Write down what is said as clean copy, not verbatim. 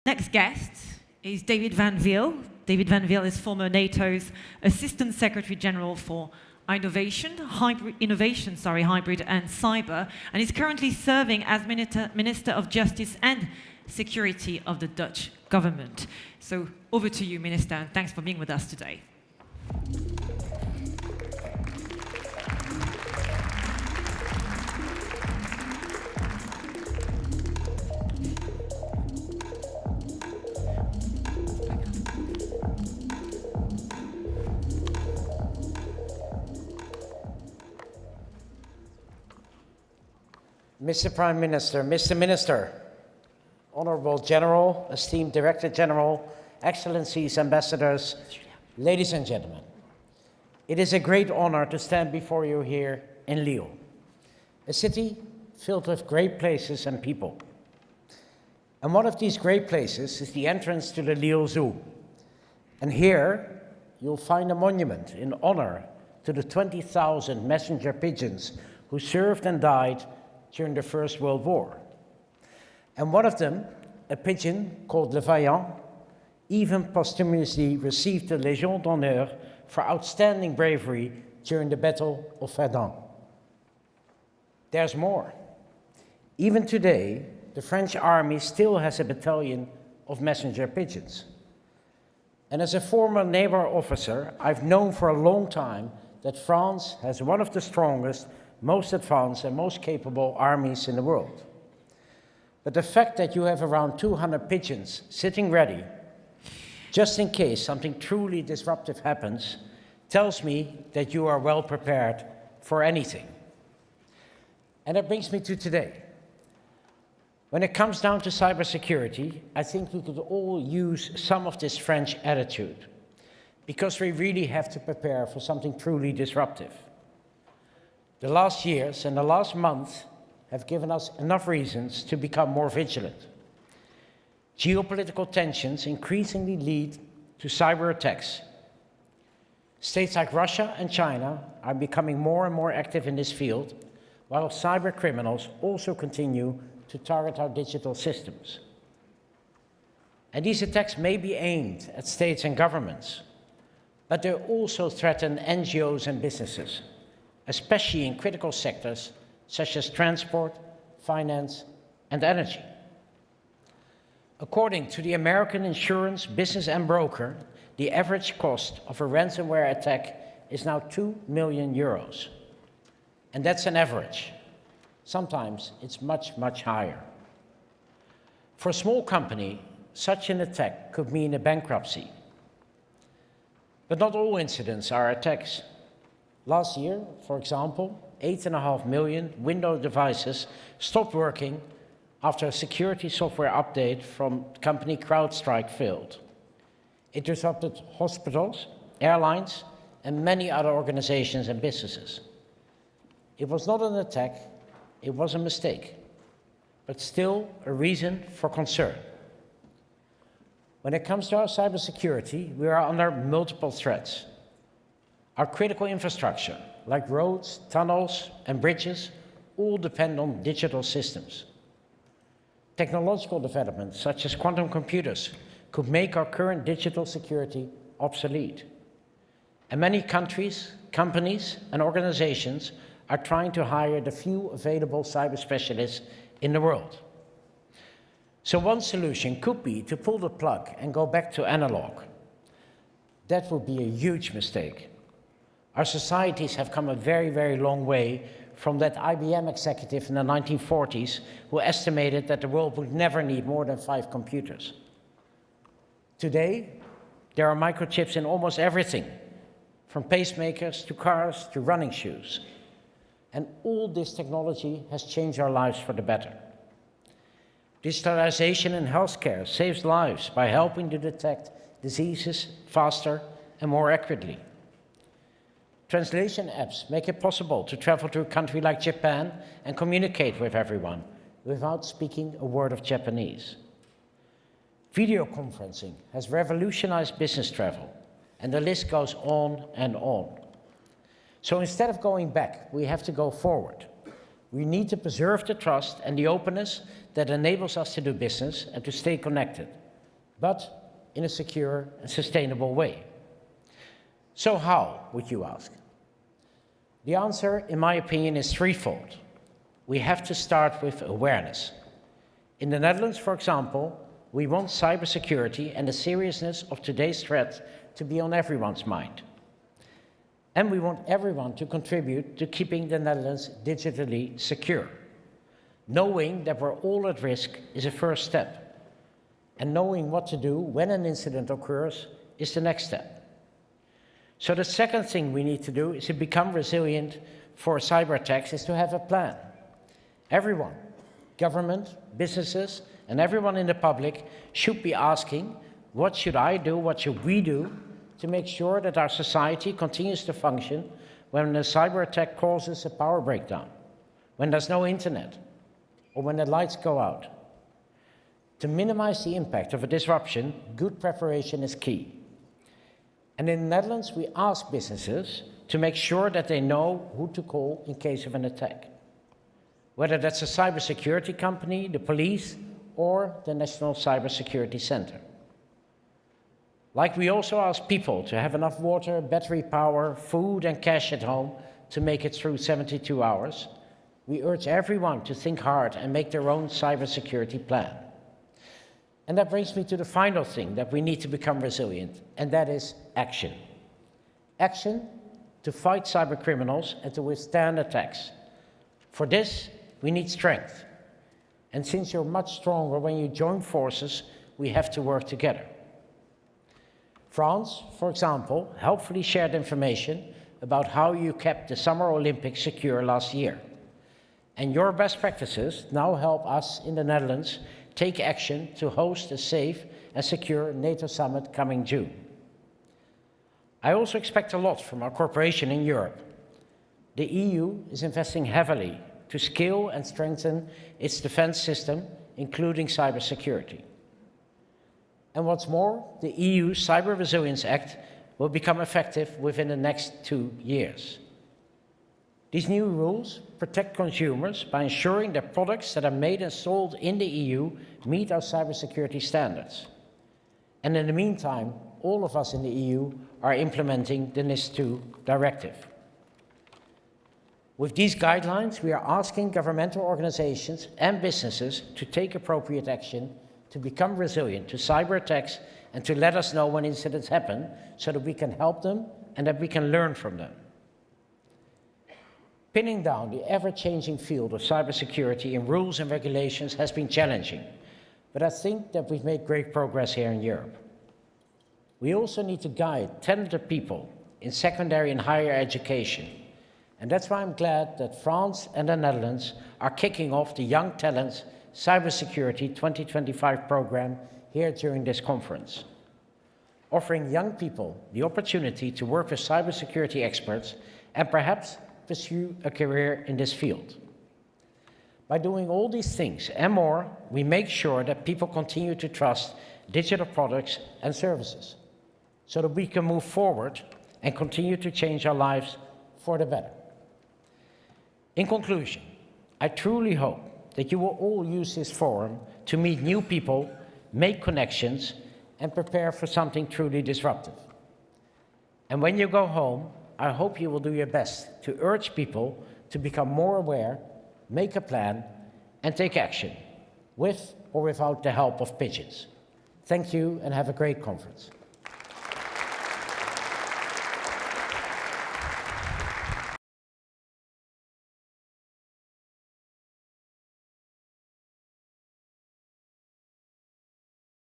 Next guest is David Van Weel. David Van Weel is former NATO's Assistant Secretary General for Hybrid and Cyber, and is currently serving as Minister of Justice and Security of the Dutch government. So over to you, Minister, and thanks for being with us today. Mr. Prime Minister, Mr. Minister, Honorable General, esteemed Director General, Excellencies, Ambassadors, ladies and gentlemen, it is a great honor to stand before you here in Lille, a city filled with great places and people. And one of these great places is the entrance to the Lille Zoo. And here you'll find a monument in honor to the 20,000 messenger pigeons who served and died during the First World War. And one of them, a pigeon called Le Vaillant, even posthumously received the Légion d'honneur for outstanding bravery during the Battle of Verdun. There's more. Even today, the French army still has a battalion of messenger pigeons. And as a former naval officer, I've known for a long time that France has one of the strongest, most advanced and most capable armies in the world. But the fact that you have around 200 pigeons sitting ready, just in case something truly disruptive happens, tells me that you are well prepared for anything. And that brings me to today. When it comes down to cybersecurity, I think we could all use some of this French attitude, because we really have to prepare for something truly disruptive. The last years and the last month have given us enough reasons to become more vigilant. Geopolitical tensions increasingly lead to cyber attacks. States like Russia and China are becoming more and more active in this field, while cyber criminals also continue to target our digital systems. And these attacks may be aimed at states and governments, but they also threaten NGOs and businesses, especially in critical sectors such as transport, finance, and energy. According to the American insurance business and broker, the average cost of a ransomware attack is now 2 million euros. And that's an average. Sometimes it's much, much higher. For a small company, such an attack could mean a bankruptcy. But not all incidents are attacks. Last year, for example, 8.5 million Windows devices stopped working after a security software update from company CrowdStrike failed. It disrupted hospitals, airlines, and many other organizations and businesses. It was not an attack, it was a mistake, but still a reason for concern. When it comes to our cybersecurity, we are under multiple threats. Our critical infrastructure, like roads, tunnels, and bridges, all depend on digital systems. Technological developments, such as quantum computers, could make our current digital security obsolete. And many countries, companies, and organizations are trying to hire the few available cyber specialists in the world. So one solution could be to pull the plug and go back to analog. That would be a huge mistake. Our societies have come a very, very long way from that IBM executive in the 1940s who estimated that the world would never need more than 5 computers. Today, there are microchips in almost everything, from pacemakers to cars to running shoes. And all this technology has changed our lives for the better. Digitalization in healthcare saves lives by helping to detect diseases faster and more accurately. Translation apps make it possible to travel to a country like Japan and communicate with everyone without speaking a word of Japanese. Video conferencing has revolutionized business travel, and the list goes on and on. So instead of going back, we have to go forward. We need to preserve the trust and the openness that enables us to do business and to stay connected, but in a secure and sustainable way. So how, would you ask? The answer, in my opinion, is threefold. We have to start with awareness. In the Netherlands, for example, we want cybersecurity and the seriousness of today's threat to be on everyone's mind. And we want everyone to contribute to keeping the Netherlands digitally secure. Knowing that we're all at risk is a first step. And knowing what to do when an incident occurs is the next step. So the second thing we need to do is to become resilient for cyber attacks is to have a plan. Everyone, government, businesses, and everyone in the public should be asking, what should I do, what should we do to make sure that our society continues to function when a cyber attack causes a power breakdown, when there's no internet, or when the lights go out. To minimize the impact of a disruption, good preparation is key. And in the Netherlands, we ask businesses to make sure that they know who to call in case of an attack. Whether that's a cybersecurity company, the police, or the National Cybersecurity Center. Like we also ask people to have enough water, battery power, food and cash at home to make it through 72 hours, we urge everyone to think hard and make their own cybersecurity plan. And that brings me to the final thing that we need to become resilient, and that is action. Action to fight cybercriminals and to withstand attacks. For this, we need strength. And since you're much stronger when you join forces, we have to work together. France, for example, helpfully shared information about how you kept the Summer Olympics secure last year. And your best practices now help us in the Netherlands take action to host a safe and secure NATO summit coming June. I also expect a lot from our cooperation in Europe. The EU is investing heavily to scale and strengthen its defense system, including cybersecurity. And what's more, the EU Cyber Resilience Act will become effective within the next 2 years. These new rules protect consumers by ensuring that products that are made and sold in the EU meet our cybersecurity standards. And in the meantime, all of us in the EU are implementing the NIS2 directive. With these guidelines, we are asking governmental organizations and businesses to take appropriate action to become resilient to cyber attacks and to let us know when incidents happen so that we can help them and that we can learn from them. Pinning down the ever-changing field of cybersecurity in rules and regulations has been challenging, but I think that we've made great progress here in Europe. We also need to guide talented people in secondary and higher education. And that's why I'm glad that France and the Netherlands are kicking off the Young Talents Cybersecurity 2025 program here during this conference, offering young people the opportunity to work with cybersecurity experts and perhaps pursue a career in this field. By doing all these things and more, we make sure that people continue to trust digital products and services so that we can move forward and continue to change our lives for the better. In conclusion, I truly hope that you will all use this forum to meet new people, make connections, and prepare for something truly disruptive. And when you go home, I hope you will do your best to urge people to become more aware, make a plan, and take action, with or without the help of pigeons. Thank you and have a great conference.